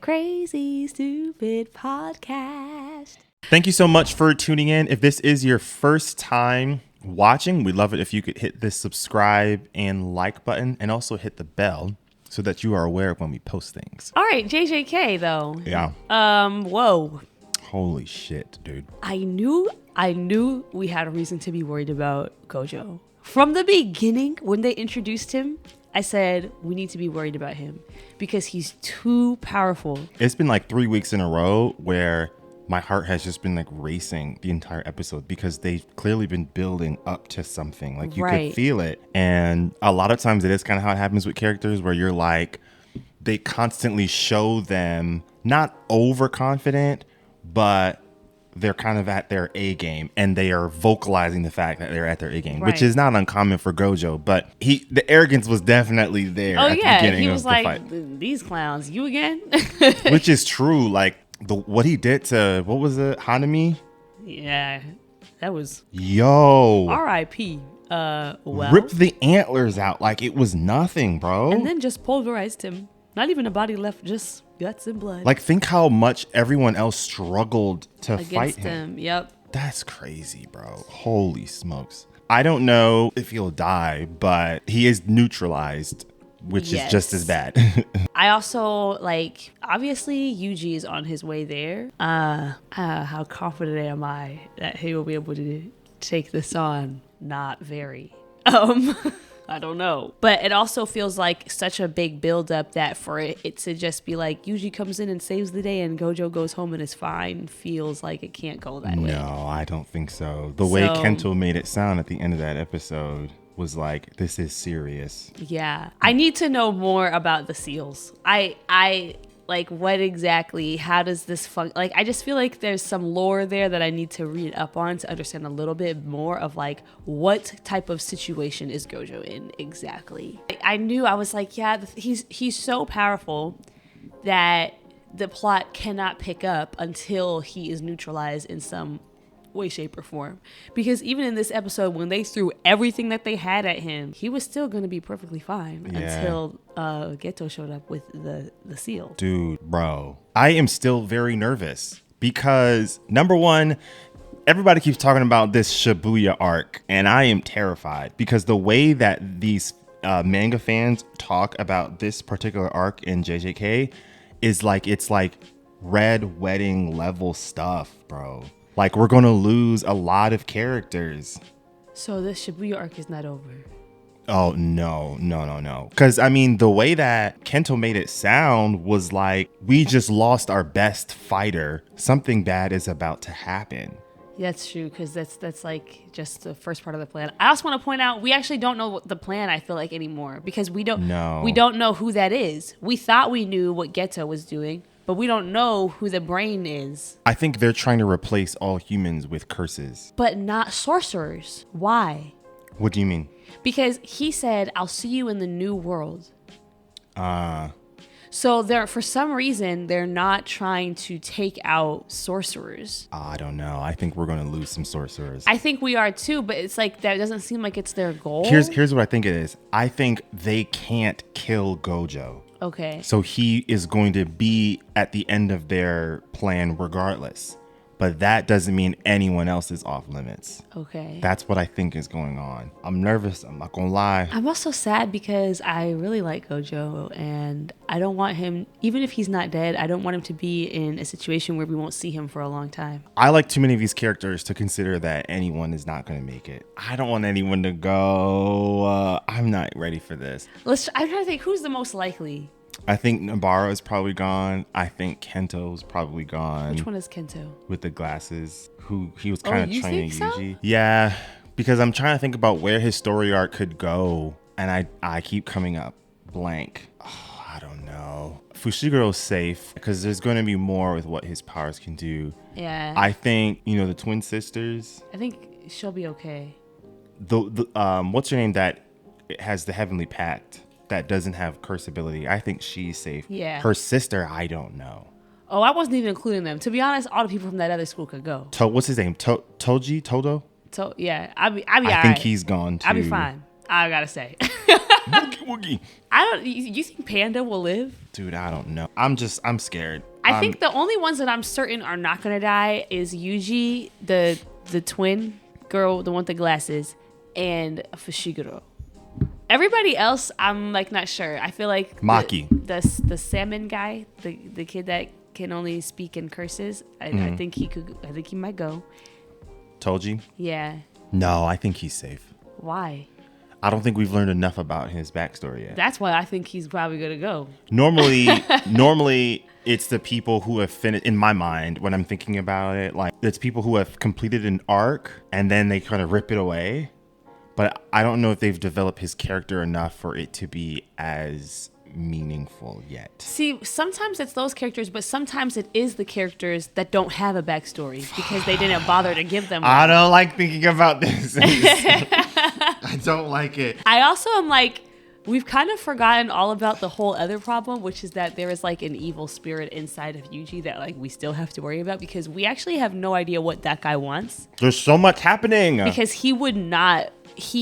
Crazy Stupid Podcast. Thank you so much for tuning in. If this is your first time watching, we'd love it if you could hit the subscribe and like button and also hit the bell so that you are aware of when we post things. All right, JJK though. Yeah. Whoa. Holy shit, dude. I knew we had a reason to be worried about Gojo. From the beginning, when they introduced him, I said, we need to be worried about him because he's too powerful. It's been like 3 weeks in a row where my heart has just been like racing the entire episode because they've clearly been building up to something. Like you could feel it. And a lot of times it is kind of how it happens with characters where you're like, they constantly show them not overconfident, but they're kind of at their A game and they are vocalizing the fact that they're at their A game, which is not uncommon for Gojo, but the arrogance was definitely there at the beginning he was of like, the fight. These clowns, you again? Which is true. Like what he did to, what was it? Hanami? Yeah, that was R.I.P. Well, ripped the antlers out like it was nothing, bro. And then just pulverized him. Not even a body left, just guts and blood. Like, think how much everyone else struggled to fight him. Yep. That's crazy, bro. Holy smokes. I don't know if he'll die, but he is neutralized, which is just as bad. I also, obviously, Yuji is on his way there. How confident am I that he will be able to take this on? Not very. I don't know. But it also feels like such a big buildup that for it to just be like Yuji comes in and saves the day and Gojo goes home and is fine feels like it can't go that way. No, I don't think so. The way Kento made it sound at the end of that episode was like, this is serious. Yeah. I need to know more about the seals. What exactly, how does this function? I just feel like there's some lore there that I need to read up on to understand a little bit more of what type of situation is Gojo in exactly. I knew, I was like, yeah, he's so powerful that the plot cannot pick up until he is neutralized in some way, shape, or form. Because even in this episode, when they threw everything that they had at him, he was still going to be perfectly fine until Geto showed up with the seal. Dude, bro, I am still very nervous because number one, everybody keeps talking about this Shibuya arc, and I am terrified because the way that these manga fans talk about this particular arc in JJK is it's like Red Wedding level stuff, bro. Like, we're going to lose a lot of characters. So the Shibuya arc is not over. Oh, no. Because, the way that Kento made it sound was like, we just lost our best fighter. Something bad is about to happen. Yeah, that's true, because that's just the first part of the plan. I also want to point out, we actually don't know what the plan, I feel like, anymore. Because we don't know who that is. We thought we knew what Geto was doing, but we don't know who the brain is. I think they're trying to replace all humans with curses. But not sorcerers. Why? What do you mean? Because he said, I'll see you in the new world. So for some reason, they're not trying to take out sorcerers. I don't know. I think we're going to lose some sorcerers. I think we are too, but it's like that doesn't seem like it's their goal. Here's what I think it is. I think they can't kill Gojo. Okay. So he is going to be at the end of their plan regardless. But that doesn't mean anyone else is off limits. Okay. That's what I think is going on. I'm nervous. I'm not going to lie. I'm also sad because I really like Gojo and I don't want him, even if he's not dead, I don't want him to be in a situation where we won't see him for a long time. I like too many of these characters to consider that anyone is not going to make it. I don't want anyone to go. I'm not ready for this. I'm trying to think, who's the most likely? I think Nabara is probably gone. I think Kento's probably gone. Which one is Kento? With the glasses. He was kind of training Yuji. So? Yeah, because I'm trying to think about where his story arc could go. And I keep coming up blank. Oh, I don't know. Fushigero's safe because there's going to be more with what his powers can do. Yeah. I think, the twin sisters. I think she'll be okay. What's her name that has the Heavenly Pact? That doesn't have curse ability. I think she's safe. Yeah. Her sister, I don't know. Oh, I wasn't even including them. To be honest, all the people from that other school could go. What's his name? Toji? Todo? Yeah. I'll be all right. I think he's gone too. I'll be fine. I gotta say. Woogie. You think Panda will live? Dude, I don't know. I'm scared. I think the only ones that I'm certain are not gonna die is Yuji, the twin girl, the one with the glasses, and Fushiguro. Everybody else, I'm like not sure. I feel like Maki, the salmon guy, the kid that can only speak in curses. I think he could. I think he might go. Toji? Yeah. No, I think he's safe. Why? I don't think we've learned enough about his backstory yet. That's why I think he's probably gonna go. Normally, it's the people who have finished. In my mind, when I'm thinking about it, like it's people who have completed an arc and then they kind of rip it away. But I don't know if they've developed his character enough for it to be as meaningful yet. See, sometimes it's those characters, but sometimes it is the characters that don't have a backstory because they didn't bother to give them one. I don't like thinking about this. I don't like it. I also am like, we've kind of forgotten all about the whole other problem, which is that there is like an evil spirit inside of Yuji that like we still have to worry about because we actually have no idea what that guy wants. There's so much happening. Because he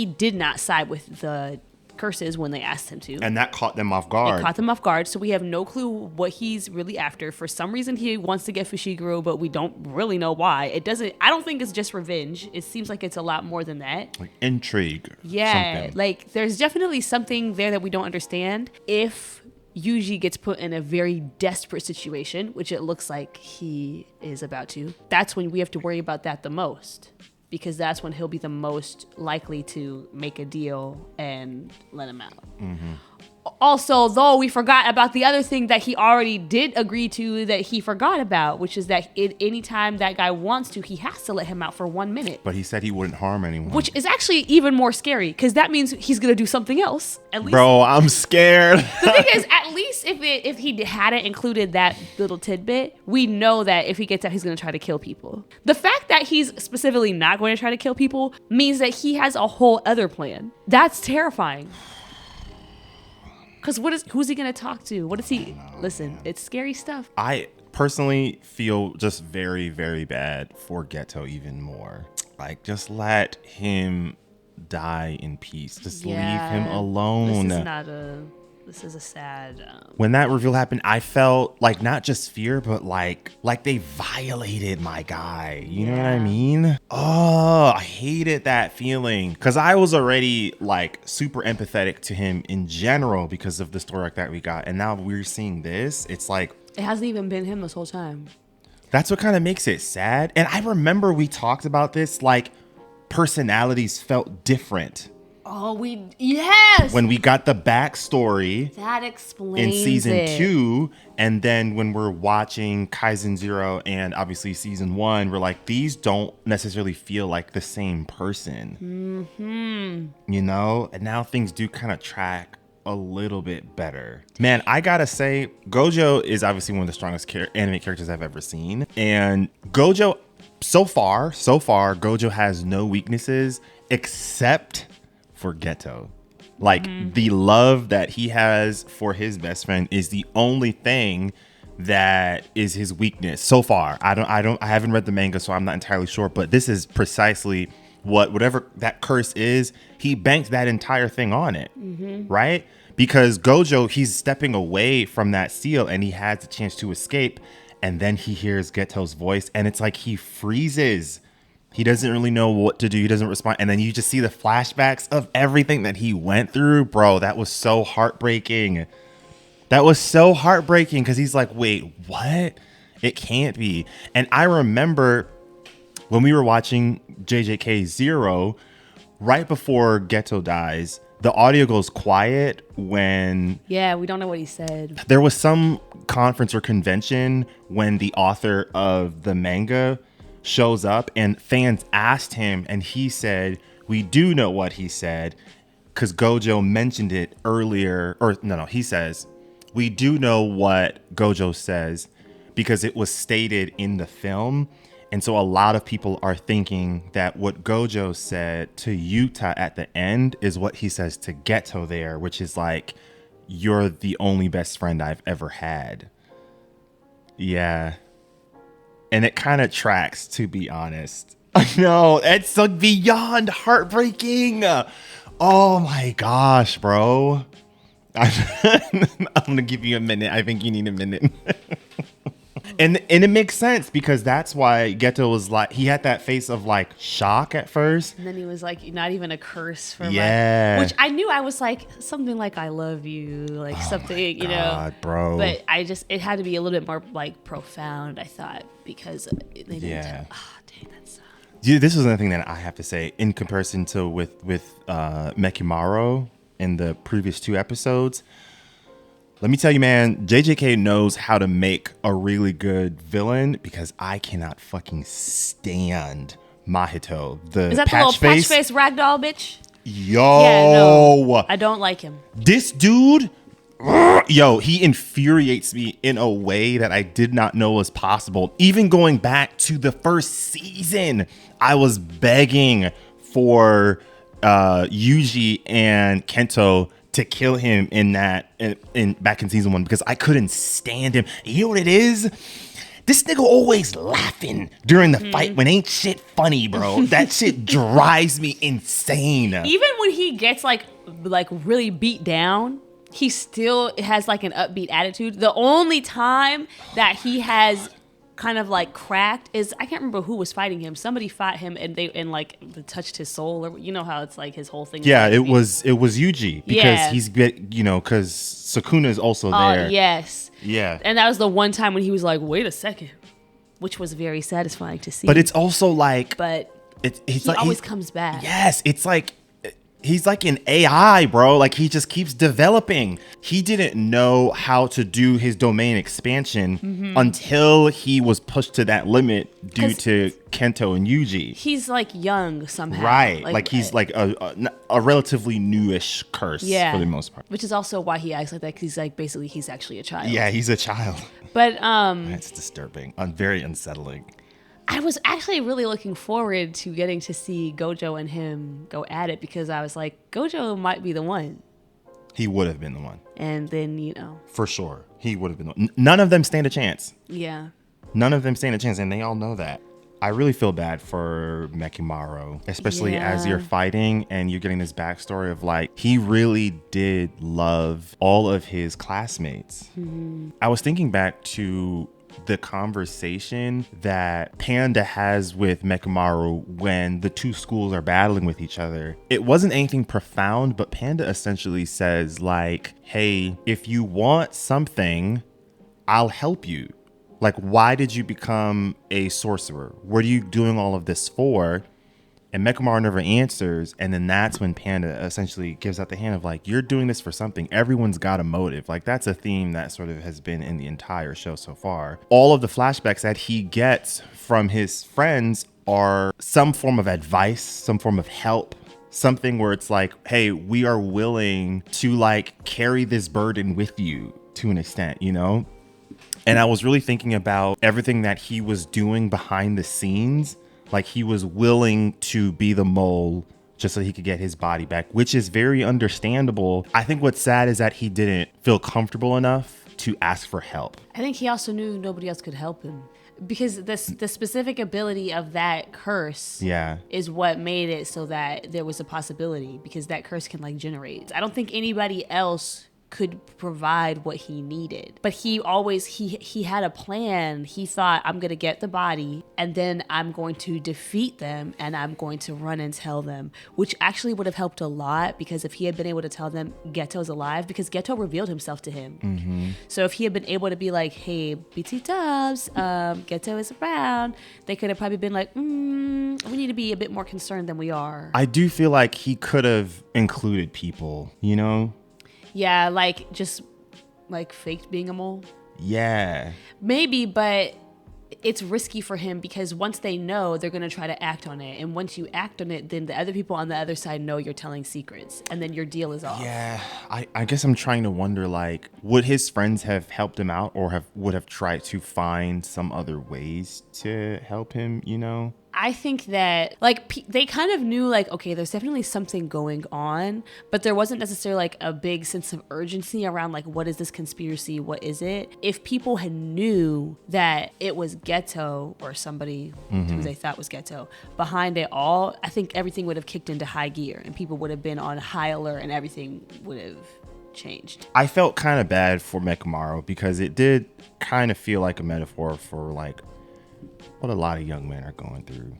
did not side with the curses when they asked him to. And that caught them off guard. It caught them off guard, so we have no clue what he's really after. For some reason, he wants to get Fushiguro, but we don't really know why. I don't think it's just revenge. It seems like it's a lot more than that. Like intrigue. Yeah, something. like there's definitely something there that we don't understand. If Yuji gets put in a very desperate situation, which it looks like he is about to, that's when we have to worry about that the most. Because that's when he'll be the most likely to make a deal and let him out. Mm-hmm. Also, though, we forgot about the other thing that he already did agree to that he forgot about, which is that anytime that guy wants to, he has to let him out for 1 minute. But he said he wouldn't harm anyone. Which is actually even more scary, because that means he's going to do something else. At least, bro, I'm scared. The thing is, at least if he hadn't included that little tidbit, we know that if he gets out, he's going to try to kill people. The fact that he's specifically not going to try to kill people means that he has a whole other plan. That's terrifying. Because who's he going to talk to? What is he? Listen, it's scary stuff. I personally feel just very, very bad for Geto even more. Like, just let him die in peace. Just leave him alone. This is a sad... When that reveal happened, I felt like not just fear, but like they violated my guy. You know what I mean? Oh, I hated that feeling. Because I was already like super empathetic to him in general because of the story arc that we got. And now we're seeing this. It's like... It hasn't even been him this whole time. That's what kind of makes it sad. And I remember we talked about this, like personalities felt different. Oh, yes! When we got the backstory. That explains in season it. 2, and then when we're watching Kaisen 0 and obviously season 1, we're like, these don't necessarily feel like the same person. Mm-hmm. You know? And now things do kind of track a little bit better. Man, I gotta say, Gojo is obviously one of the strongest anime characters I've ever seen. And Gojo, so far, Gojo has no weaknesses except for Geto. Like the love that he has for his best friend is the only thing that is his weakness so far. I haven't read the manga, so I'm not entirely sure, but this is precisely whatever that curse is, he banked that entire thing on it. Right? Because Gojo, he's stepping away from that seal and he has the chance to escape, and then he hears Geto's voice and it's like he freezes. He doesn't really know what to do. He doesn't respond. And then you just see the flashbacks of everything that he went through. Bro, that was so heartbreaking. Because he's like, wait, what? It can't be. And I remember when we were watching JJK 0, right before Geto dies, the audio goes quiet when... Yeah, we don't know what he said. There was some conference or convention when the author of the manga shows up and fans asked him and he said, we do know what he said because Gojo mentioned it earlier. Or no, he says, we do know what Gojo says because it was stated in the film. And so a lot of people are thinking that what Gojo said to Yuta at the end is what he says to Geto there, which is like, you're the only best friend I've ever had. Yeah. And it kind of tracks, to be honest. No, it's like beyond heartbreaking. Oh my gosh, bro. I'm gonna give you a minute. I think you need a minute. And it makes sense because that's why Geto was like, he had that face of like shock at first. And then he was like, not even a curse for which I knew. I was like, something like I love you, like something, you know. Bro. But it had to be a little bit more like profound, I thought, because they didn't dang, that sucks. Dude, this is another thing that I have to say in comparison to with Mechemaro in the previous 2 episodes. Let me tell you, man, JJK knows how to make a really good villain because I cannot fucking stand Mahito. Is that the little patch face ragdoll bitch? Yo. Yeah, no, I don't like him. This dude, yo, he infuriates me in a way that I did not know was possible. Even going back to the first season, I was begging for Yuji and Kento to kill him in back in season 1 because I couldn't stand him. You know what it is? This nigga always laughing during the fight when ain't shit funny, bro. That shit drives me insane. Even when he gets like really beat down, he still has like an upbeat attitude. The only time that he has kind of like cracked is, I can't remember who was fighting him. Somebody fought him and they touched his soul, or you know how it's like his whole thing. Yeah, it was Yuji because he's because Sakuna is also there. Yes. Yeah. And that was the one time when he was like, wait a second, which was very satisfying to see. But it's also like, he always comes back. Yes, it's like he's like an AI, bro. Like he just keeps developing. He didn't know how to do his domain expansion until he was pushed to that limit due to Kento and Yuji. He's like young somehow. Right. Like he's like a relatively newish curse for the most part. Which is also why he acts like that, because he's like basically he's actually a child. Yeah, he's a child. But it's disturbing. Very unsettling. I was actually really looking forward to getting to see Gojo and him go at it, because I was like, Gojo might be the one. He would have been the one. And then, you know. For sure. He would have been the one. None of them stand a chance. Yeah. None of them stand a chance, and they all know that. I really feel bad for Mechemaro, especially as you're fighting and you're getting this backstory of like, he really did love all of his classmates. I was thinking back to the conversation that Panda has with Mechemaro when the 2 schools are battling with each other. It wasn't anything profound, but Panda essentially says like, hey, if you want something, I'll help you. Like, why did you become a sorcerer? What are you doing all of this for? And Mechemaro never answers. And then that's when Panda essentially gives out the hand of like, you're doing this for something. Everyone's got a motive. Like, that's a theme that sort of has been in the entire show so far. All of the flashbacks that he gets from his friends are some form of advice, some form of help, something where it's like, hey, we are willing to like carry this burden with you to an extent, you know? And I was really thinking about everything that he was doing behind the scenes. Like, he was willing to be the mole just so he could get his body back, which is very understandable. I think what's sad is that he didn't feel comfortable enough to ask for help. I think he also knew nobody else could help him, because the specific ability of that curse is what made it so that there was a possibility, because that curse can like generate. I don't think anybody else could provide what he needed, but he always he had a plan. He thought, I'm gonna get the body and then I'm going to defeat them and I'm going to run and tell them, which actually would have helped a lot, because if he had been able to tell them Geto's alive, because Geto revealed himself to him. So if he had been able to be like, hey, BT Dubs, Geto is around, they could have probably been like, we need to be a bit more concerned than we are. I do feel like he could have included people, you know? Yeah, like just like faked being a mole. Yeah. Maybe, but it's risky for him, because once they know, they're going to try to act on it. And once you act on it, then the other people on the other side know you're telling secrets, and then your deal is off. Yeah. I guess I'm trying to wonder, like, would his friends have helped him out, or would have tried to find some other ways to help him, you know? I think that like they kind of knew like, okay, there's definitely something going on, but there wasn't necessarily like a big sense of urgency around like, what is this conspiracy? What is it? If people had knew that it was Geto or somebody who they thought was Geto behind it all, I think everything would have kicked into high gear and people would have been on high alert and everything would have changed. I felt kind of bad for Mechemaro because it did kind of feel like a metaphor for like what a lot of young men are going through.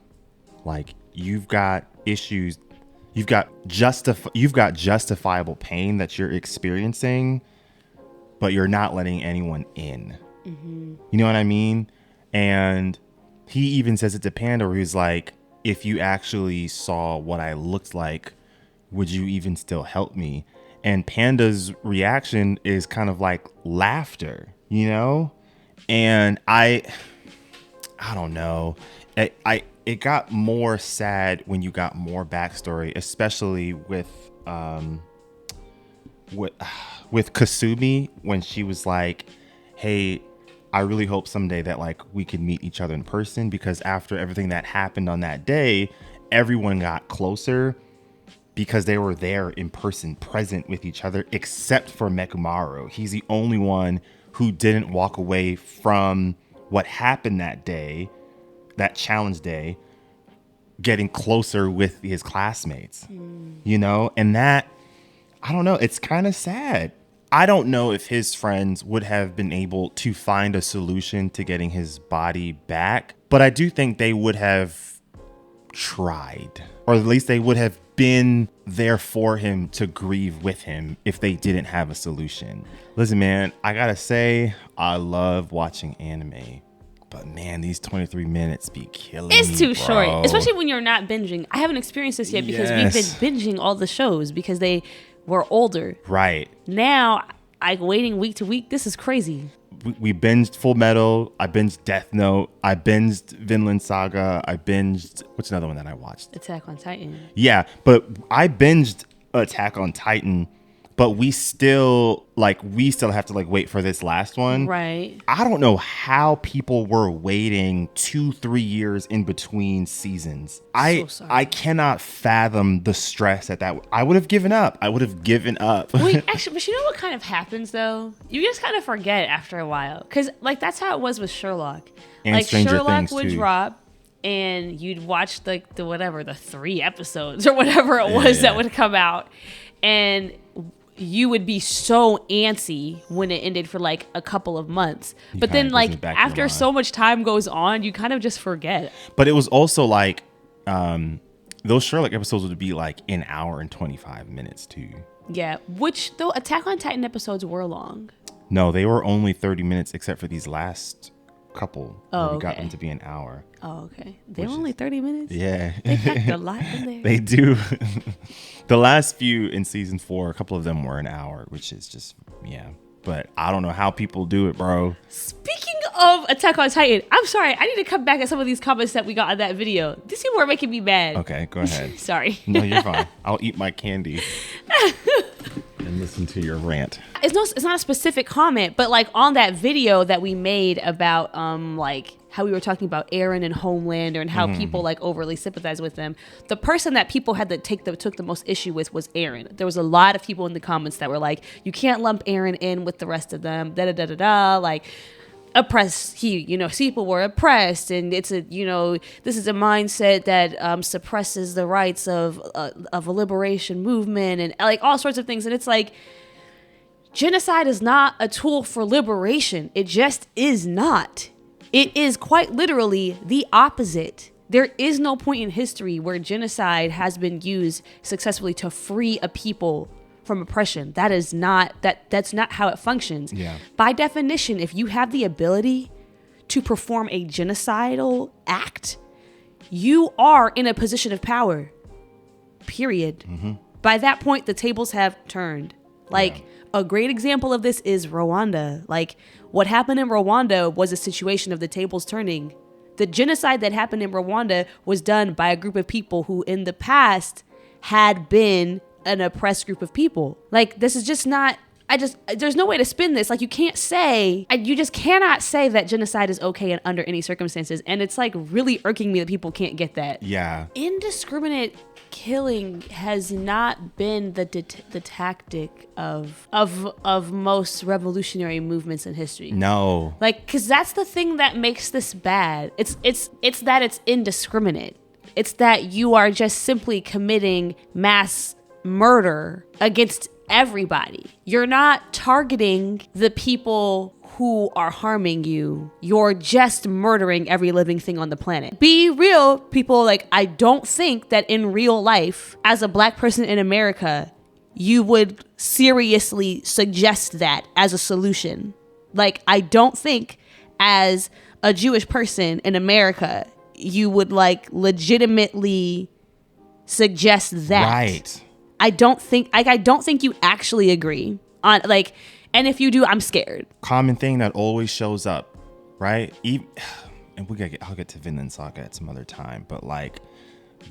Like, you've got issues, you've got justifiable pain that you're experiencing, but you're not letting anyone in. You know what I mean? And he even says it to Panda where he's like, if you actually saw what I looked like, would you even still help me? And Panda's reaction is kind of like laughter, you know? And I don't know. It got more sad when you got more backstory, especially with Kasumi when she was like, "Hey, I really hope someday that like we could meet each other in person," because after everything that happened on that day, everyone got closer because they were there in person, present with each other, except for Mechemaro. He's the only one who didn't walk away from what happened that day, that challenge day, getting closer with his classmates, you know? And that, I don't know, it's kind of sad. I don't know if his friends would have been able to find a solution to getting his body back, but I do think they would have tried, or at least they would have been there for him to grieve with him if they didn't have a solution. Listen, man, I gotta say, I love watching anime, but man, these 23 minutes be killing me, It's too bro. short, especially when you're not binging. I haven't experienced this yet because we've been binging all the shows because they were older. Right. Now, like waiting week to week, this is crazy. We binged Full Metal. I binged Death Note. I binged Vinland Saga. I binged, what's another one that I watched? Attack on Titan. Yeah, but I binged Attack on Titan, but we still have to like wait for this last one. Right. I don't know how people were waiting 2-3 years in between seasons. I cannot fathom the stress that I would have given up. Wait, actually, but you know what kind of happens though? You just kind of forget after a while, because like that's how it was with Sherlock. And like Stranger Sherlock Things, would too. drop, and you'd watch like the 3 episodes or whatever it was that would come out, and you would be so antsy when it ended for like a couple of months. But then like after so much time goes on, you kind of just forget. But it was also like those Sherlock episodes would be like an hour and 25 minutes too. Yeah, which though Attack on Titan episodes were long. No, they were only 30 minutes except for these last couple. Oh, we got them to be an hour. Oh, okay. They were only 30 minutes? Yeah. They packed a lot in there. They do. The last few in season 4, a couple of them were an hour, which is just, yeah. But I don't know how people do it, bro. Speaking of Attack on Titan, I'm sorry. I need to come back at some of these comments that we got on that video. These people are making me mad. Okay, go ahead. Sorry. No, you're fine. I'll eat my candy and listen to your rant. It's not a specific comment, but like on that video that we made about like how we were talking about Eren and Homelander and how people like overly sympathize with them. The person that people had to took the most issue with was Eren. There was a lot of people in the comments that were like, you can't lump Eren in with the rest of them, like oppressed, people were oppressed, and it's a, this is a mindset that suppresses the rights of a liberation movement and like all sorts of things. And it's like, genocide is not a tool for liberation. It just is not. It is quite literally the opposite. There is no point in history where genocide has been used successfully to free a people from oppression. That's not how it functions. Yeah. By definition, if you have the ability to perform a genocidal act, you are in a position of power. Period. By that point, the tables have turned. A great example of this is Rwanda. Like, what happened in Rwanda was a situation of the tables turning. The genocide that happened in Rwanda was done by a group of people who in the past had been an oppressed group of people. Like, this is just not there's no way to spin this. Like, you just cannot say that genocide is okay under any circumstances. And it's like really irking me that people can't get that. Yeah. Indiscriminate killing has not been the tactic of most revolutionary movements in history. No. Like, because that's the thing that makes this bad. It's that it's indiscriminate. It's that you are just simply committing mass murder against everybody. You're not targeting the people who are harming you. You're just murdering every living thing on the planet. Be real, people. Like, I don't think that in real life, as a black person in America, you would seriously suggest that as a solution. Like, I don't think as a Jewish person in America, you would like legitimately suggest that. Right. I don't think you actually agree on, like, and if you do, I'm scared. Common thing that always shows up, right? And I'll get to Vinland Saga at some other time, but like,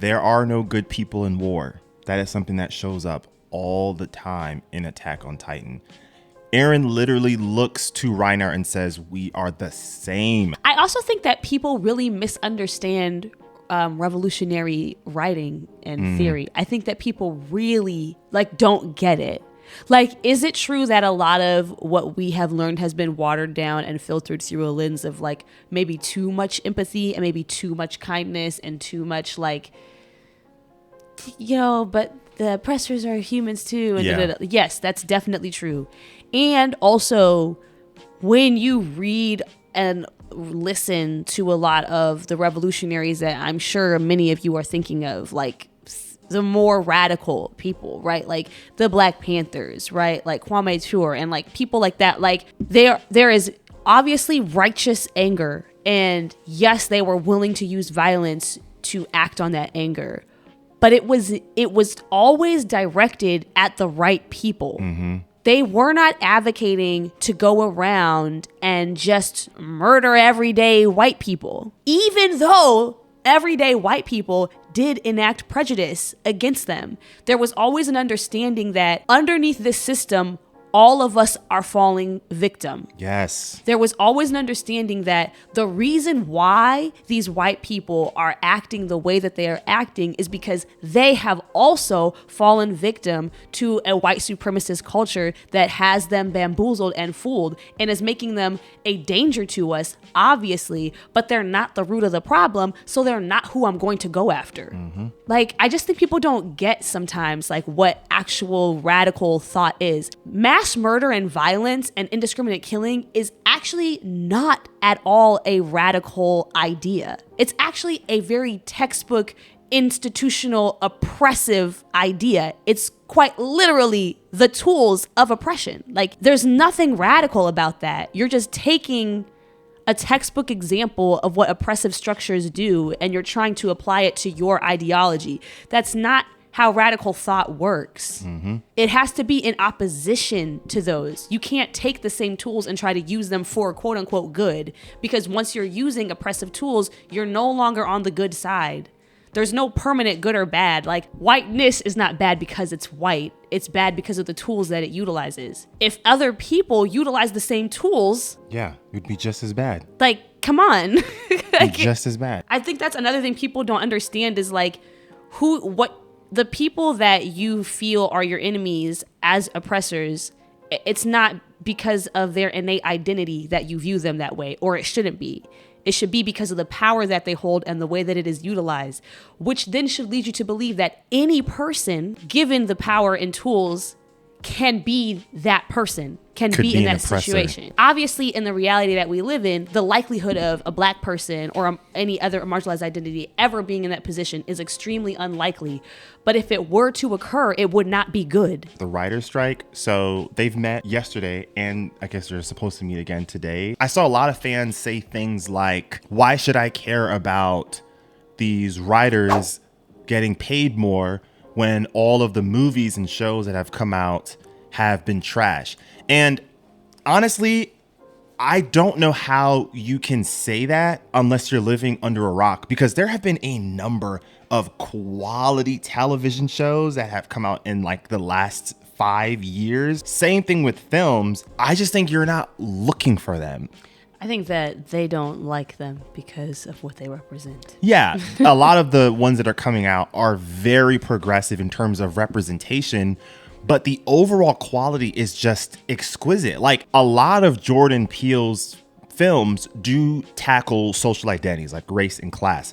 there are no good people in war. That is something that shows up all the time in Attack on Titan. Eren literally looks to Reiner and says, "We are the same." I also think that people really misunderstand revolutionary writing and theory. I think that people really like don't get it. Like, is it true that a lot of what we have learned has been watered down and filtered through a lens of like maybe too much empathy and maybe too much kindness and too much like, but the oppressors are humans too. And yeah. Yes, that's definitely true. And also, when you read and listen to a lot of the revolutionaries that I'm sure many of you are thinking of, like the more radical people, right? Like the Black Panthers, right? Like Kwame Ture and like people like that. Like there is obviously righteous anger. And yes, they were willing to use violence to act on that anger. But it was always directed at the right people. Mm-hmm. They were not advocating to go around and just murder everyday white people, even though everyday white people did enact prejudice against them. There was always an understanding that underneath this system, all of us are falling victim. Yes. There was always an understanding that the reason why these white people are acting the way that they are acting is because they have also fallen victim to a white supremacist culture that has them bamboozled and fooled and is making them a danger to us, obviously, but they're not the root of the problem, so they're not who I'm going to go after. Mm-hmm. Like, I just think people don't get sometimes like what actual radical thought is. Mass murder and violence and indiscriminate killing is actually not at all a radical idea. It's actually a very textbook institutional oppressive idea. It's quite literally the tools of oppression. Like, there's nothing radical about that. You're just taking a textbook example of what oppressive structures do and you're trying to apply it to your ideology. That's not how radical thought works. Mm-hmm. It has to be in opposition to those. You can't take the same tools and try to use them for quote unquote good, because once you're using oppressive tools, you're no longer on the good side. There's no permanent good or bad. Like, whiteness is not bad because it's white. It's bad because of the tools that it utilizes. If other people utilize the same tools, yeah, it would be just as bad. Like, come on. Like, just as bad. I think that's another thing people don't understand is like the people that you feel are your enemies as oppressors, it's not because of their innate identity that you view them that way, or it shouldn't be. It should be because of the power that they hold and the way that it is utilized, which then should lead you to believe that any person, given the power and tools, can be that person, can be in that situation. Obviously, in the reality that we live in, the likelihood of a black person or any other marginalized identity ever being in that position is extremely unlikely. But if it were to occur, it would not be good. The writer's strike, so they've met yesterday, and I guess they're supposed to meet again today. I saw a lot of fans say things like, why should I care about these writers getting paid more when all of the movies and shows that have come out have been trash? And honestly, I don't know how you can say that unless you're living under a rock, because there have been a number of quality television shows that have come out in like the last 5 years. Same thing with films. I just think you're not looking for them. I think that they don't like them because of what they represent. Yeah, a lot of the ones that are coming out are very progressive in terms of representation, but the overall quality is just exquisite. Like, a lot of Jordan Peele's films do tackle social identities like race and class,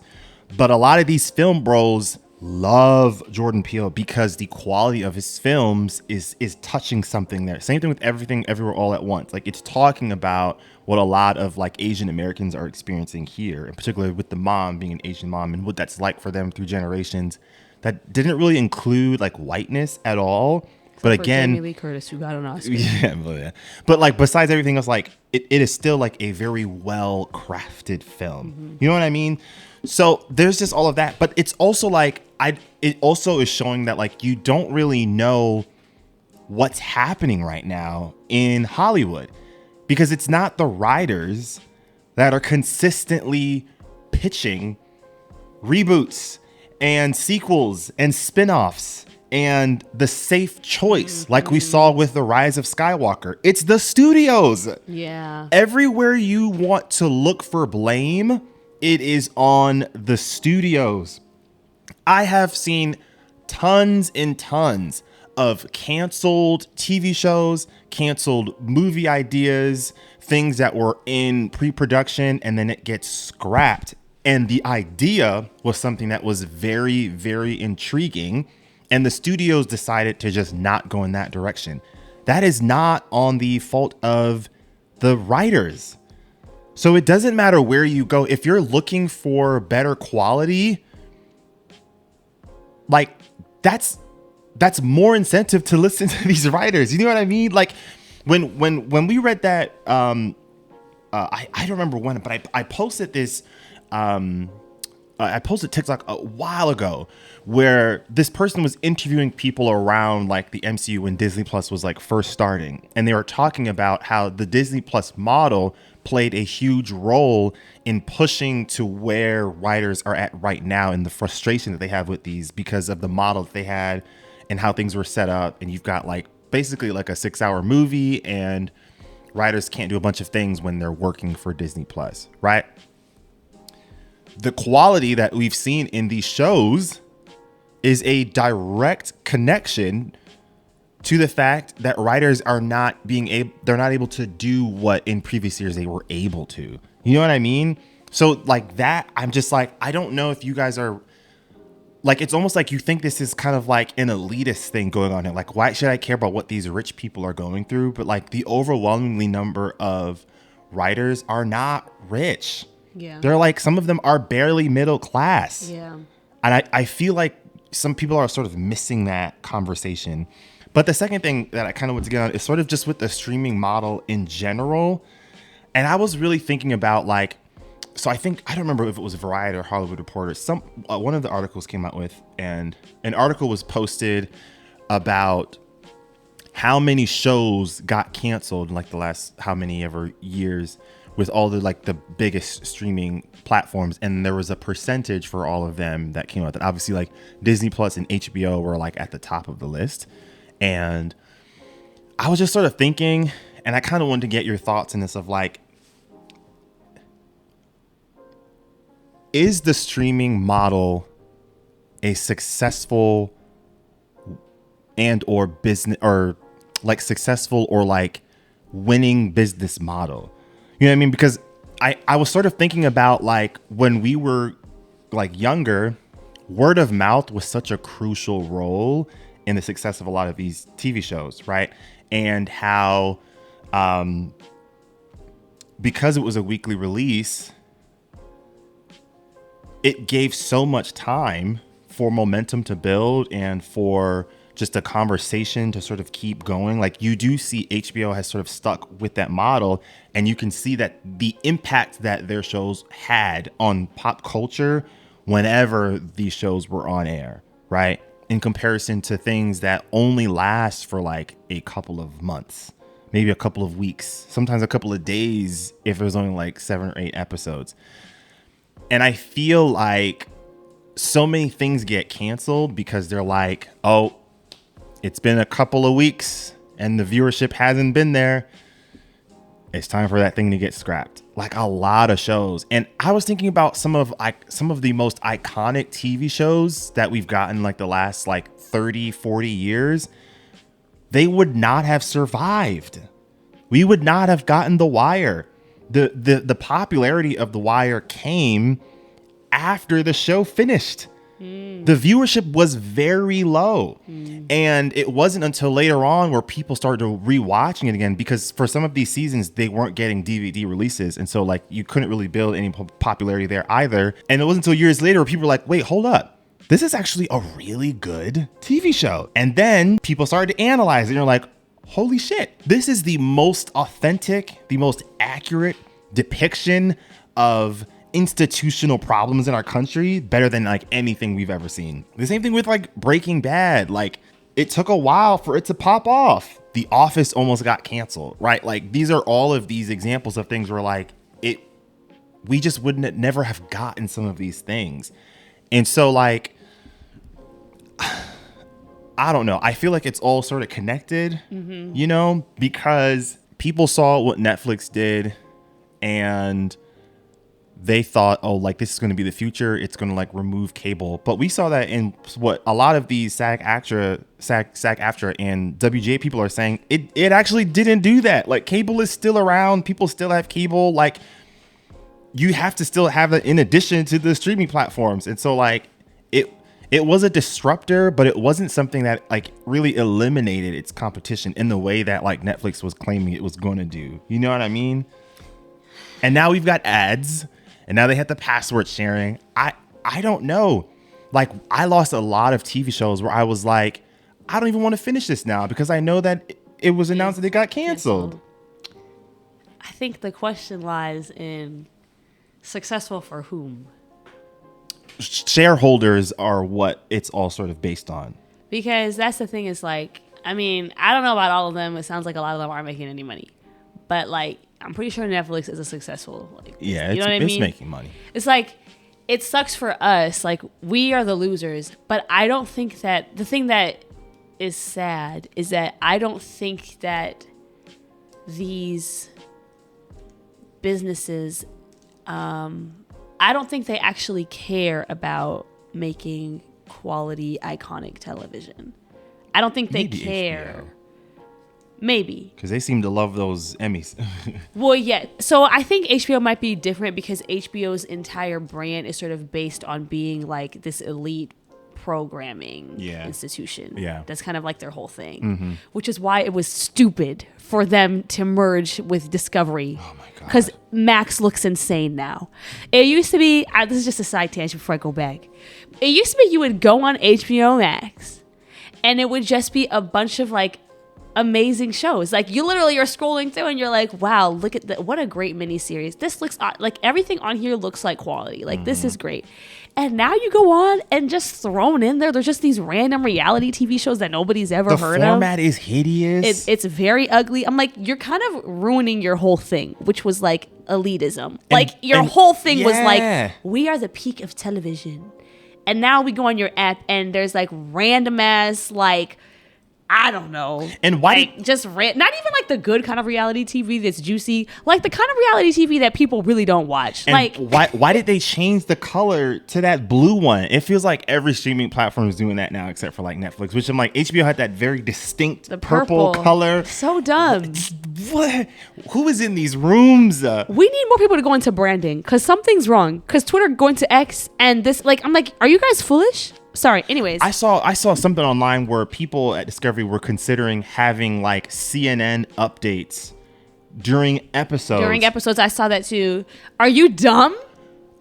but a lot of these film bros love Jordan Peele because the quality of his films is touching something there. Same thing with Everything Everywhere All at Once. Like, it's talking about what a lot of like Asian Americans are experiencing here, in particular with the mom being an Asian mom and what that's like for them through generations. That didn't really include like whiteness at all. But again, Jamie Lee Curtis, who got an Oscar. Yeah. But like, besides everything else, like it is still like a very well crafted film. Mm-hmm. You know what I mean? So there's just all of that. But it's also like, it also is showing that like you don't really know what's happening right now in Hollywood, because it's not the writers that are consistently pitching reboots and sequels and spin-offs and the safe choice, like we saw with The Rise of Skywalker. It's the studios. Yeah. Everywhere you want to look for blame, it is on the studios. I have seen tons and tons of canceled TV shows, canceled movie ideas, things that were in pre-production, and then it gets scrapped. And the idea was something that was very, very intriguing, and the studios decided to just not go in that direction. That is not on the fault of the writers. So it doesn't matter where you go. If you're looking for better quality, like that's more incentive to listen to these writers. You know what I mean? Like when we read that, I don't remember when, but I posted this. I posted TikTok a while ago where this person was interviewing people around like the MCU when Disney Plus was like first starting. And they were talking about how the Disney Plus model played a huge role in pushing to where writers are at right now and the frustration that they have with these because of the model that they had and how things were set up. And you've got like basically like a 6-hour movie, and writers can't do a bunch of things when they're working for Disney Plus, right? The quality that we've seen in these shows is a direct connection to the fact that writers are not they're not able to do what in previous years they were able to. You know what I mean? So like that, I'm just like, I don't know if you guys are like, it's almost like you think this is kind of like an elitist thing going on here. Like, why should I care about what these rich people are going through? But like the overwhelmingly number of writers are not rich. Yeah. They're like, some of them are barely middle class. Yeah. And I feel like some people are sort of missing that conversation. But the second thing that I kind of want to get on is sort of just with the streaming model in general. And I was really thinking about like, so I don't remember if it was Variety or Hollywood Reporter. One of the articles came out with, and an article was posted about how many shows got canceled in like the last how many ever years with all the like the biggest streaming platforms, and there was a percentage for all of them that came out. That obviously like Disney Plus and HBO were like at the top of the list. And I was just sort of thinking, and I kind of wanted to get your thoughts on this of like, is the streaming model a successful and or business or like successful or like winning business model? You know what I mean? Because I was sort of thinking about like when we were like younger, word of mouth was such a crucial role in the success of a lot of these TV shows, right? And how because it was a weekly release, it gave so much time for momentum to build and for just a conversation to sort of keep going. Like you do see HBO has sort of stuck with that model, and you can see that the impact that their shows had on pop culture whenever these shows were on air, right? In comparison to things that only last for like a couple of months, maybe a couple of weeks, sometimes a couple of days if there's only like 7 or 8 episodes. And I feel like so many things get canceled because they're like, oh, it's been a couple of weeks and the viewership hasn't been there. It's time for that thing to get scrapped. Like a lot of shows. And I was thinking about some of the most iconic TV shows that we've gotten like the last like 30, 40 years. They would not have survived. We would not have gotten The Wire. The popularity of The Wire came after the show finished. The viewership was very low. And it wasn't until later on where people started rewatching it again, because for some of these seasons, they weren't getting DVD releases. And so like you couldn't really build any popularity there either. And it wasn't until years later where people were like, wait, hold up. This is actually a really good TV show. And then people started to analyze it and you're like, holy shit, this is the most authentic, the most accurate depiction of institutional problems in our country, better than like anything we've ever seen. The same thing with like Breaking Bad. Like it took a while for it to pop off. The Office almost got canceled, right? Like these are all of these examples of things where like we just wouldn't never have gotten some of these things. And so like, I don't know. I feel like it's all sort of connected, you know, because people saw what Netflix did and they thought, oh, like this is going to be the future. It's going to like remove cable. But we saw that in what a lot of these SAG-AFTRA and WGA people are saying, it actually didn't do that. Like cable is still around. People still have cable. Like you have to still have it in addition to the streaming platforms. And so like it was a disruptor, but it wasn't something that like really eliminated its competition in the way that like Netflix was claiming it was going to do. You know what I mean? And now we've got ads. And now they have the password sharing. I don't know. Like I lost a lot of TV shows where I was like, I don't even want to finish this now because I know that it was announced that it got canceled. I think the question lies in successful for whom? Shareholders are what it's all sort of based on. Because that's the thing is like, I mean, I don't know about all of them. It sounds like a lot of them aren't making any money. But like, I'm pretty sure Netflix is a successful. Like, yeah, you know what I mean? It's making money. It's like, it sucks for us. Like, we are the losers. But I don't think that the thing that is sad is that I don't think that these businesses, I don't think they actually care about making quality, iconic television. I don't think they care. HBO. Maybe. Because they seem to love those Emmys. Well, yeah. So I think HBO might be different because HBO's entire brand is sort of based on being like this elite programming institution. Yeah. That's kind of like their whole thing. Which is why it was stupid for them to merge with Discovery. Oh my God. Because Max looks insane now. It used to be, this is just a side tangent before I go back. It used to be you would go on HBO Max and it would just be a bunch of like amazing shows. Like you literally are scrolling through and you're like, wow, look at what a great miniseries. This looks like everything on here looks like quality. Like this is great. And now you go on and just thrown in there's just these random reality TV shows that nobody's ever heard of. The format is hideous. It's very ugly. I'm like, you're kind of ruining your whole thing, which was like elitism. Like your whole thing was like, we are the peak of television. And now we go on your app and there's like random ass like, I don't know. And why like, not even like the good kind of reality TV that's juicy, like the kind of reality TV that people really don't watch. And like why did they change the color to that blue one? It feels like every streaming platform is doing that now except for like Netflix, which I'm like, HBO had that very distinct purple color. So dumb. What? Who is in these rooms? We need more people to go into branding because something's wrong. Because Twitter going to X and this, like, I'm like, are you guys foolish? Sorry. Anyways, I saw something online where people at Discovery were considering having like CNN updates during episodes. I saw that too. Are you dumb?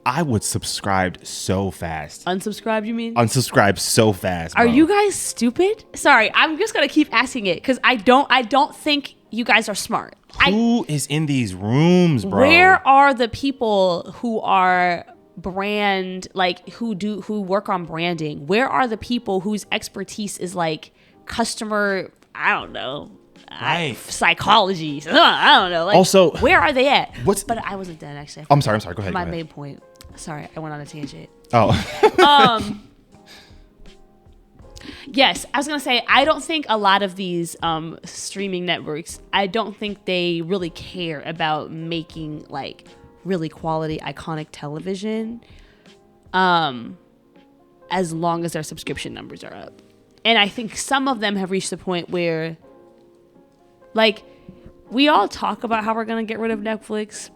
I would subscribe so fast. Unsubscribe, you mean? Unsubscribe so fast. Bro. Are you guys stupid? Sorry, I'm just gonna keep asking it because I don't think you guys are smart. Who is in these rooms, bro? Where are the people who are brand, like who work on branding? Where are the people whose expertise is like customer, I don't know, psychology, I don't know, like, also where are they at? But I wasn't done actually. I'm sorry go ahead. My main point, sorry, I went on a tangent. Yes, I was gonna say I don't think a lot of these streaming networks. I don't think they really care about making like really quality, iconic television. As long as their subscription numbers are up, and I think some of them have reached the point where, like, we all talk about how we're gonna get rid of Netflix,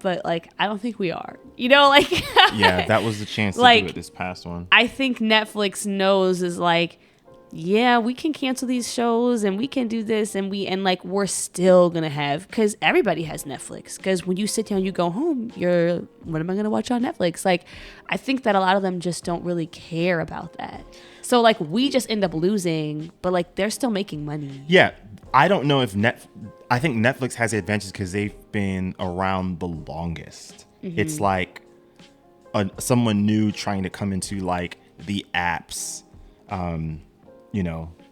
but like I don't think we are. You know, like yeah, that was the chance to like, do it this past one. I think Netflix knows is like, yeah, we can cancel these shows and we can do this and like we're still gonna have, because everybody has Netflix, because when you sit down, you go home, what am I gonna watch on Netflix? Like, I think that a lot of them just don't really care about that. So like we just end up losing, but like they're still making money. Yeah, I don't know if I think Netflix has the advantage because they've been around the longest. Mm-hmm. It's like someone new trying to come into like the apps,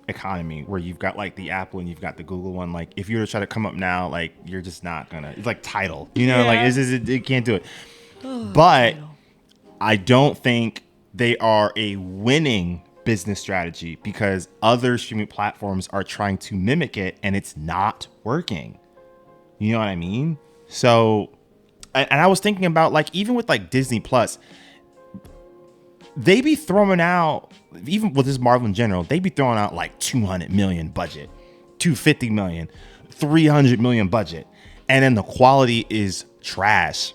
economy, where you've got like the Apple and you've got the Google one. Like if you were to try to come up now, like you're just not gonna. It's like Tidal, like it can't do it. But I don't think they are a winning business strategy because other streaming platforms are trying to mimic it and it's not working. You know what I mean? So, and I was thinking about like even with like Disney Plus, they be throwing out, even with this Marvel in general, they be throwing out like 200 million budget, 250 million, 300 million budget, and then the quality is trash.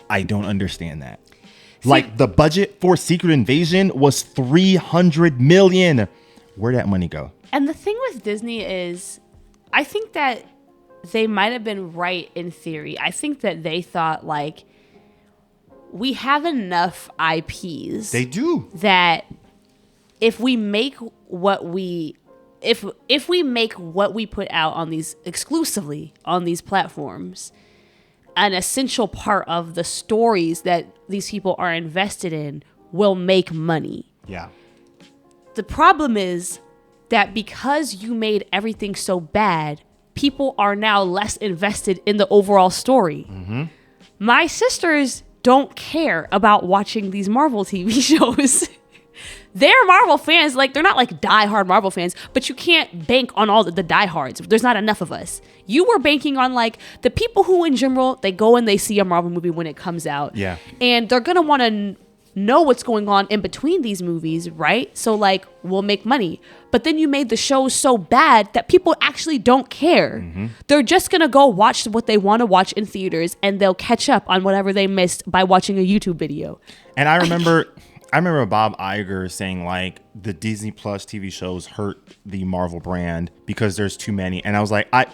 I don't understand that. Like the budget for Secret Invasion was 300 million. Where'd that money go? And the thing with Disney is, I think that they might have been right in theory. I think that they thought like, we have enough IPs. They do. That if we make what we make what we put out on these exclusively on these platforms an essential part of the stories that these people are invested in, will make money. Yeah. The problem is that because you made everything so bad, people are now less invested in the overall story. Mm-hmm. My sisters don't care about watching these Marvel TV shows. They're Marvel fans. Like, they're not like diehard Marvel fans, but you can't bank on all the diehards. There's not enough of us. You were banking on like the people who in general, they go and they see a Marvel movie when it comes out. Yeah. And they're going to want to know what's going on in between these movies, right? So like, we'll make money. But then you made the shows so bad that people actually don't care. Mm-hmm. They're just going to go watch what they want to watch in theaters and they'll catch up on whatever they missed by watching a YouTube video. And I remember Bob Iger saying like the Disney Plus TV shows hurt the Marvel brand because there's too many. And I was like, I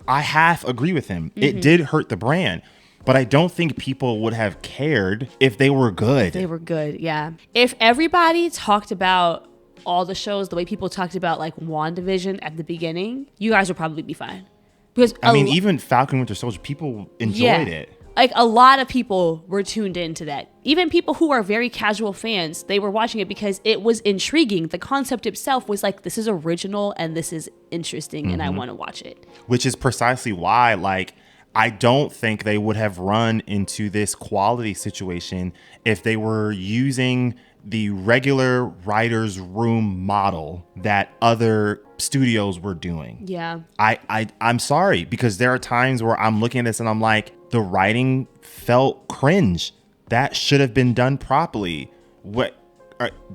half agree with him. Mm-hmm. It did hurt the brand, but I don't think people would have cared if they were good. They were good, yeah. If everybody talked about all the shows the way people talked about like WandaVision at the beginning, you guys would probably be fine. Because even Falcon Winter Soldier, people enjoyed it. Like a lot of people were tuned into that. Even people who are very casual fans, they were watching it because it was intriguing. The concept itself was like, this is original and this is interesting, mm-hmm. and I want to watch it. Which is precisely why, like, I don't think they would have run into this quality situation if they were using the regular writer's room model that other studios were doing. Yeah. I'm sorry, because there are times where I'm looking at this and I'm like, the writing felt cringe. That should have been done properly. What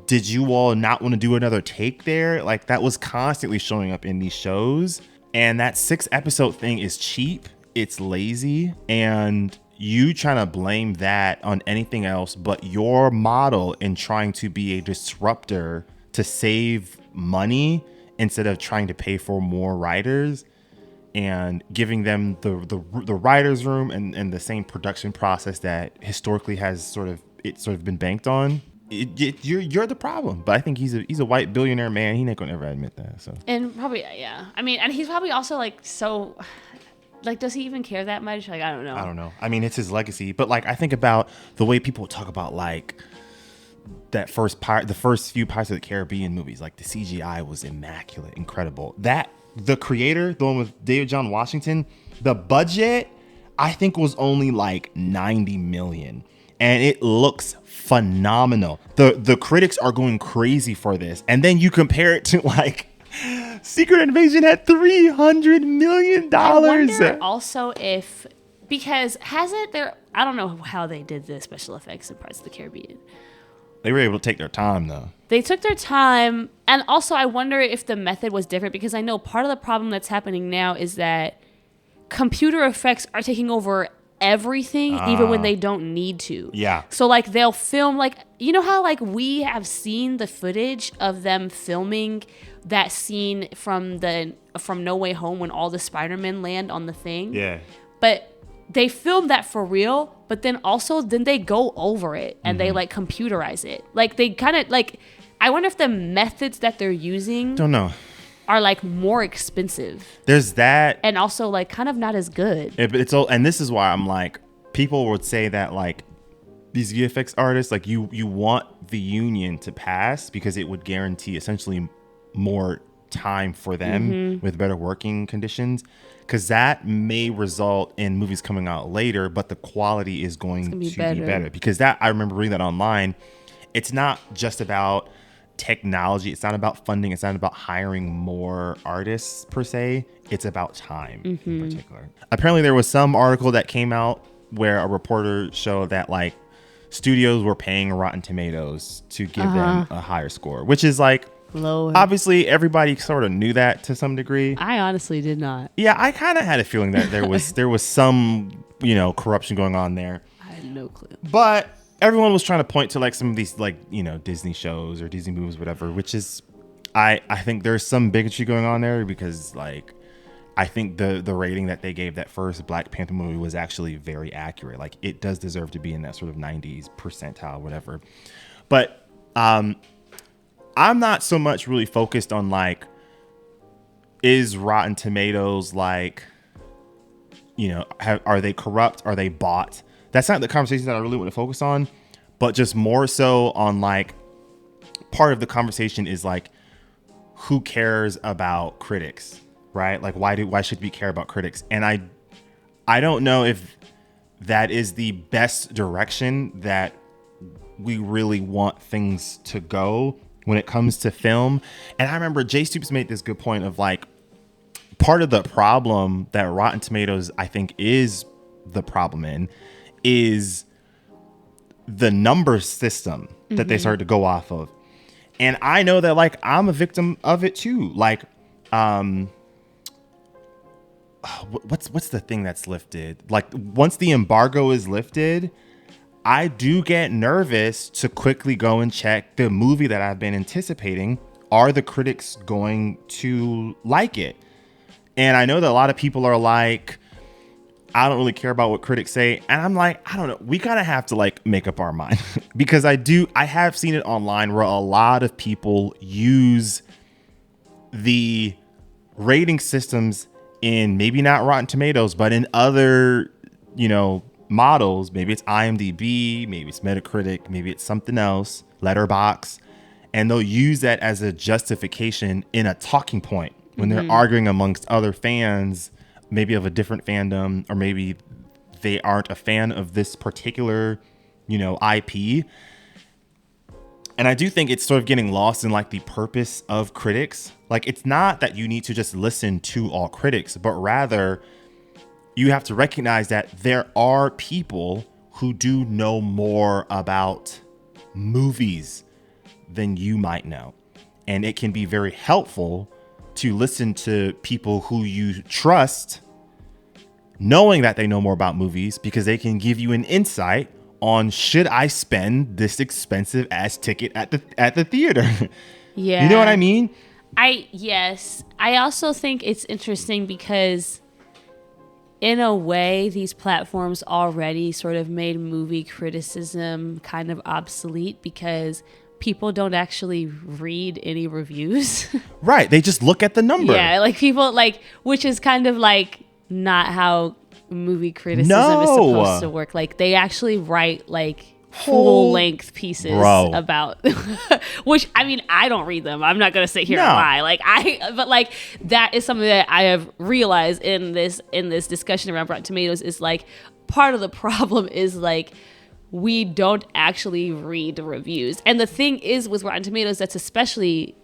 did you all not want to do another take there? Like, that was constantly showing up in these shows. And that 6-episode thing is cheap. It's lazy. And you trying to blame that on anything else but your model in trying to be a disruptor to save money instead of trying to pay for more writers and giving them the writer's room and the same production process that historically has sort of been banked on. You're the problem. But I think he's a white billionaire man. He ain't gonna ever admit that. So, and probably, yeah. I mean, and he's probably also like, so, like, does he even care that much? Like, I don't know. I mean, it's his legacy. But like, I think about the way people talk about like the first few Pirates of the Caribbean movies. Like, the CGI was immaculate, incredible. The creator, the one with David John Washington, the budget I think was only like 90 million. and it looks phenomenal. The critics are going crazy for this. And then you compare it to like Secret Invasion had $300 million. I wonder also if, because hasn't there, I don't know how they did the special effects in Pirates of the Caribbean. They were able to take their time, though. They took their time. And also, I wonder if the method was different, because I know part of the problem that's happening now is that computer effects are taking over everything, even when they don't need to. Yeah. So, like, they'll film, like, you know how, like, we have seen the footage of them filming that scene from No Way Home when all the Spider-Men land on the thing? Yeah. But they filmed that for real, but then they go over it and they like computerize it. Like they kind of like, I wonder if the methods that they're using don't know are like more expensive. There's that, and also like kind of not as good. It's all, and this is why I'm like, people would say that like these VFX artists, like you want the union to pass because it would guarantee essentially more time for them with better working conditions, because that may result in movies coming out later, but the quality is going to be better. Because that, I remember reading that online, it's not just about technology, it's not about funding, it's not about hiring more artists per se, it's about time in particular. Apparently there was some article that came out where a reporter showed that like studios were paying Rotten Tomatoes to give them a higher score, which is like lower. Obviously, everybody sort of knew that to some degree. I honestly did not. Yeah, I kind of had a feeling that there was some, corruption going on there. I had no clue. But everyone was trying to point to like some of these like, Disney shows or Disney movies, whatever, which is, I think there's some bigotry going on there, because like, I think the rating that they gave that first Black Panther movie was actually very accurate. Like it does deserve to be in that sort of 90s percentile, whatever. But, I'm not so much really focused on like, is Rotten Tomatoes like, are they corrupt? Are they bought? That's not the conversation that I really want to focus on, but just more so on like, part of the conversation is like, who cares about critics, right? Like why should we care about critics? And I don't know if that is the best direction that we really want things to go when it comes to film. And I remember Jay Stoops made this good point of like, part of the problem that Rotten Tomatoes, I think, is the problem in, is the number system that they started to go off of. And I know that like, I'm a victim of it too. Like, what's the thing that's lifted? Like once the embargo is lifted, I do get nervous to quickly go and check the movie that I've been anticipating. Are the critics going to like it? And I know that a lot of people are like, I don't really care about what critics say. And I'm like, I don't know. We kind of have to like make up our mind because I have seen it online where a lot of people use the rating systems in maybe not Rotten Tomatoes, but in other, models. Maybe it's IMDb, maybe it's Metacritic, maybe it's something else, Letterboxd, and they'll use that as a justification in a talking point when they're arguing amongst other fans, maybe of a different fandom, or maybe they aren't a fan of this particular, IP. And I do think it's sort of getting lost in like the purpose of critics. Like it's not that you need to just listen to all critics, but rather you have to recognize that there are people who do know more about movies than you might know. And it can be very helpful to listen to people who you trust, knowing that they know more about movies, because they can give you an insight on, should I spend this expensive ass ticket at the theater? Yeah. You know what I mean? Yes. I also think it's interesting because in a way, these platforms already sort of made movie criticism kind of obsolete because people don't actually read any reviews. Right. They just look at the number. Yeah. Like people which is kind of like not how movie criticism is supposed to work. Like they actually write like full length pieces about which I mean I don't read them. I'm not gonna sit here and lie. But like that is something that I have realized in this discussion around Rotten Tomatoes is like part of the problem is like we don't actually read the reviews. And the thing is with Rotten Tomatoes that's especially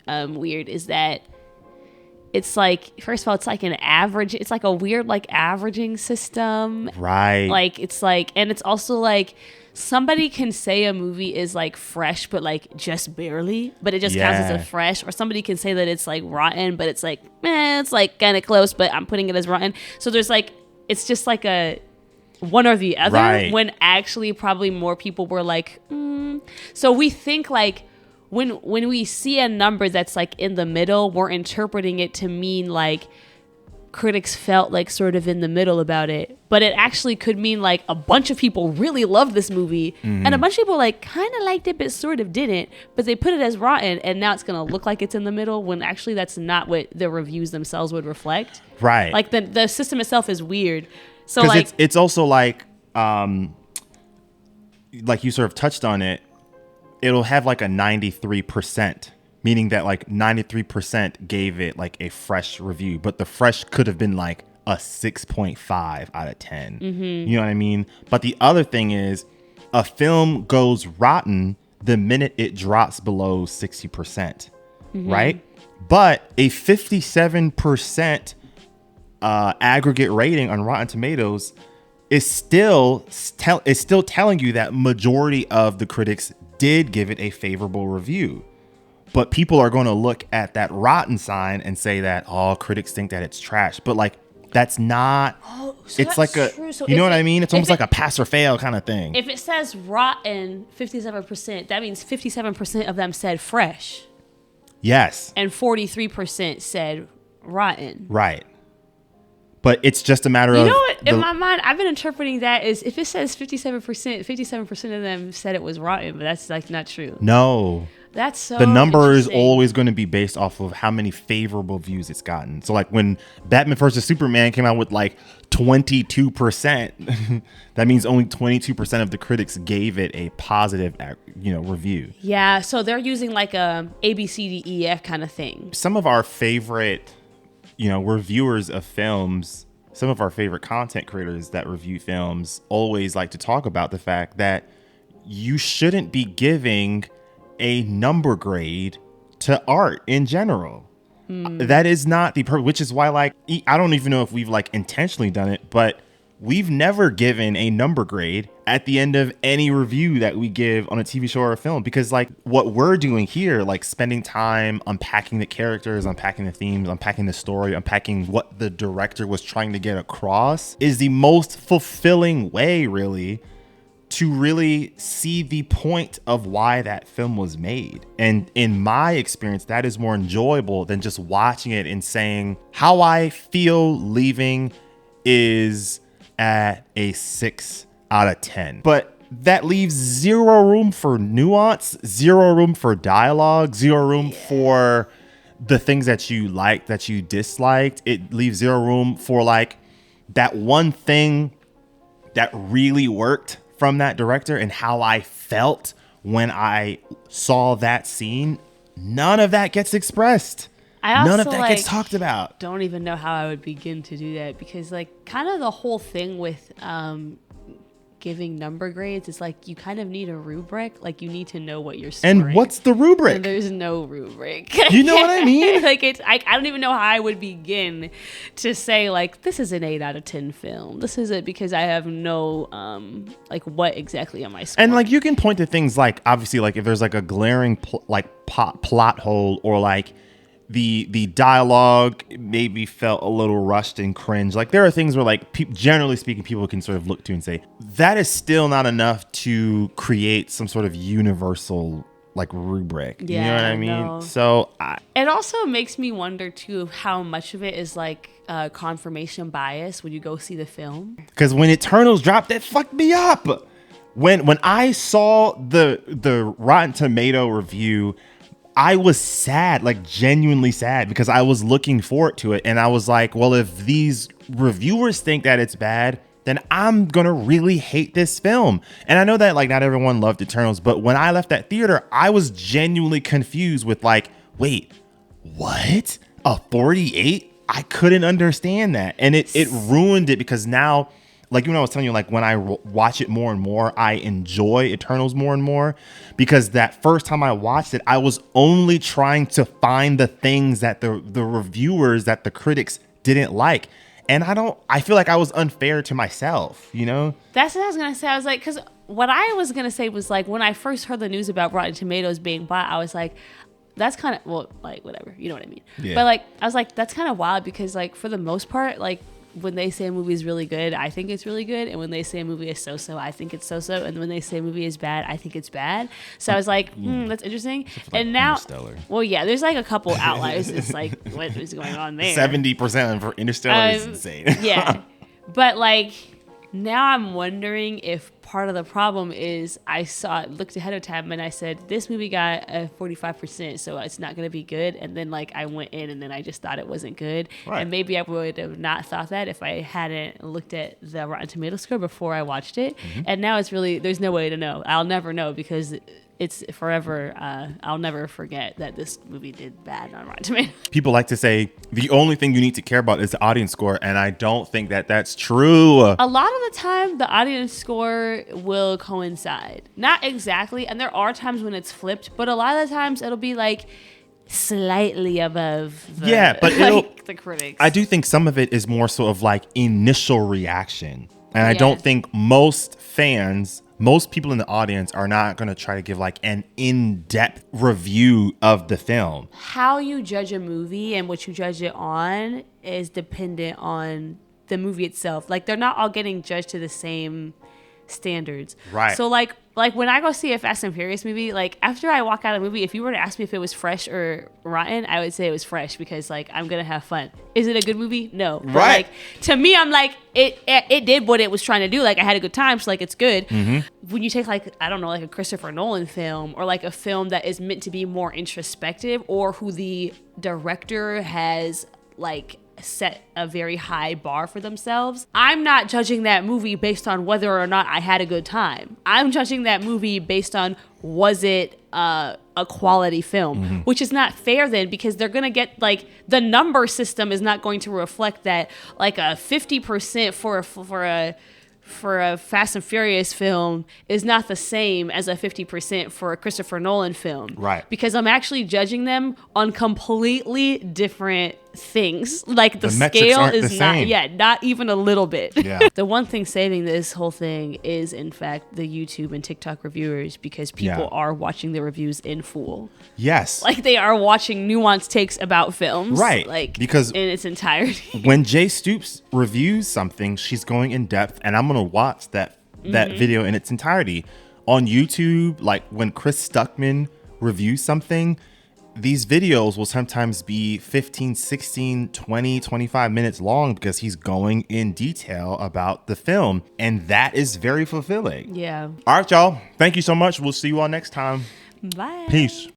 weird is that it's like, first of all, it's like an average, it's like a weird like averaging system. Right. Like it's like, and it's also like somebody can say a movie is like fresh, but like just barely, but it just counts as a fresh. Or somebody can say that it's like rotten, but it's like, it's like kind of close, but I'm putting it as rotten. So there's like, it's just like a one or the other, right. when actually probably more people were like, So we think like when we see a number that's like in the middle, we're interpreting it to mean like critics felt like sort of in the middle about it, but it actually could mean like a bunch of people really loved this movie and a bunch of people like kind of liked it but sort of didn't, but they put it as rotten and now it's gonna look like it's in the middle when actually that's not what the reviews themselves would reflect. Right. Like the system itself is weird. So like it's also like you sort of touched on it, it'll have like a 93%, meaning that like 93% gave it like a fresh review, but the fresh could have been like a 6.5 out of 10. You know what I mean? But the other thing is a film goes rotten the minute it drops below 60%, right? But a 57% aggregate rating on Rotten Tomatoes is still telling you that majority of the critics did give it a favorable review. But people are going to look at that rotten sign and say that, critics think that it's trash. But like, that's not, so it's like a, true. So you know what I mean? It's almost like a pass or fail kind of thing. If it says rotten 57%, that means 57% of them said fresh. Yes. And 43% said rotten. Right. But it's just a matter of... You know what? In my mind, I've been interpreting that as if it says 57% of them said it was rotten, but that's like not true. No. That's so the number is always going to be based off of how many favorable views it's gotten. So like when Batman vs Superman came out with like 22%, that means only 22% of the critics gave it a positive, review. Yeah, so they're using like a A, B, C, D, E, F kind of thing. Some of our favorite, reviewers of films, some of our favorite content creators that review films always like to talk about the fact that you shouldn't be giving a number grade to art in general. That is not the which is why like I don't even know if we've like intentionally done it, but we've never given a number grade at the end of any review that we give on a TV show or a film, because like what we're doing here, like spending time unpacking the characters, unpacking the themes, unpacking the story, unpacking what the director was trying to get across, is the most fulfilling way really to really see the point of why that film was made. And in my experience, that is more enjoyable than just watching it and saying how I feel leaving is at a 6 out of 10. But that leaves zero room for nuance, zero room for dialogue, zero room for the things that you liked, that you disliked. It leaves zero room for like that one thing that really worked from that director and how I felt when I saw that scene. None of that gets expressed. None of that gets talked about. Don't even know how I would begin to do that, because like kind of the whole thing with giving number grades is like you kind of need a rubric. Like you need to know what you're scoring. And what's the rubric? And there's no rubric. You know what I mean? Like I don't even know how I would begin to say like this is an 8 out of 10 film. This is it, because I have no like what exactly am I scoring? And like you can point to things like obviously like if there's like a glaring plot hole, or like the dialogue maybe felt a little rushed and cringe. Like there are things where like generally speaking people can sort of look to and say that is still not enough to create some sort of universal like rubric. Yeah, you know what I mean? No. So it also makes me wonder too how much of it is like confirmation bias when you go see the film. Because when Eternals dropped, that fucked me up. When I saw the Rotten Tomato review, I was sad, like genuinely sad, because I was looking forward to it. And I was like, well, if these reviewers think that it's bad, then I'm going to really hate this film. And I know that like not everyone loved Eternals, but when I left that theater, I was genuinely confused with like, wait, what? A 48? I couldn't understand that. And it ruined it, because now like, I was telling you, like, when I watch it more and more, I enjoy Eternals more and more, because that first time I watched it, I was only trying to find the things that the reviewers, that the critics didn't like. And I feel like I was unfair to myself, you know? That's what I was going to say. I was like, because what I was going to say was, like, when I first heard the news about Rotten Tomatoes being bought, I was like, that's kind of, well, like, whatever, you know what I mean? Yeah. But, like, I was like, that's kind of wild, because, like, for the most part, like, when they say a movie is really good, I think it's really good. And when they say a movie is so-so, I think it's so-so. And when they say a movie is bad, I think it's bad. So I was like, that's interesting. Like, and now, well, yeah, there's like a couple outliers. It's like, what is going on there? 70% for Interstellar is insane. Yeah. But like, now I'm wondering if part of the problem is I looked ahead of time and I said, this movie got a 45%, so it's not going to be good. And then like I went in and then I just thought it wasn't good. Right. And maybe I would have not thought that if I hadn't looked at the Rotten Tomatoes score before I watched it. Mm-hmm. And now it's really, there's no way to know. I'll never know, because it's forever. I'll never forget that this movie did bad on Rotten Tomatoes. People like to say the only thing you need to care about is the audience score, and I don't think that that's true. A lot of the time, the audience score will coincide. Not exactly, and there are times when it's flipped, but a lot of the times it'll be like slightly above the, like, the critics. I do think some of it is more so of like initial reaction, and I don't think most people in the audience are not going to try to give like an in-depth review of the film. How you judge a movie and what you judge it on is dependent on the movie itself. Like, they're not all getting judged to the same standards. Right. So like when I go see a Fast and Furious movie, like after I walk out of the movie, if you were to ask me if it was fresh or rotten, I would say it was fresh, because like I'm gonna have fun. Is it a good movie? No. But right. Like, to me, I'm like, it did what it was trying to do. Like, I had a good time, so like it's good. Mm-hmm. When you take like, I don't know, like a Christopher Nolan film, or like a film that is meant to be more introspective, or who the director has like set a very high bar for themselves, I'm not judging that movie based on whether or not I had a good time. I'm judging that movie based on, was it a quality film, which is not fair then, because they're gonna get like, the number system is not going to reflect that like a 50% for a Fast and Furious film is not the same as a 50% for a Christopher Nolan film. Right. Because I'm actually judging them on completely different things. Like the scale is not even a little bit. Yeah. The one thing saving this whole thing is, in fact, the YouTube and TikTok reviewers, because people are watching the reviews in full. Yes. Like, they are watching nuanced takes about films. Right. Like, because in its entirety. When Jay Stoops reviews something, she's going in depth, and I'm going to watch that video in its entirety. On YouTube, like when Chris Stuckman reviews something, these videos will sometimes be 15, 16, 20, 25 minutes long, because he's going in detail about the film. And that is very fulfilling. Yeah. All right, y'all. Thank you so much. We'll see you all next time. Bye. Peace.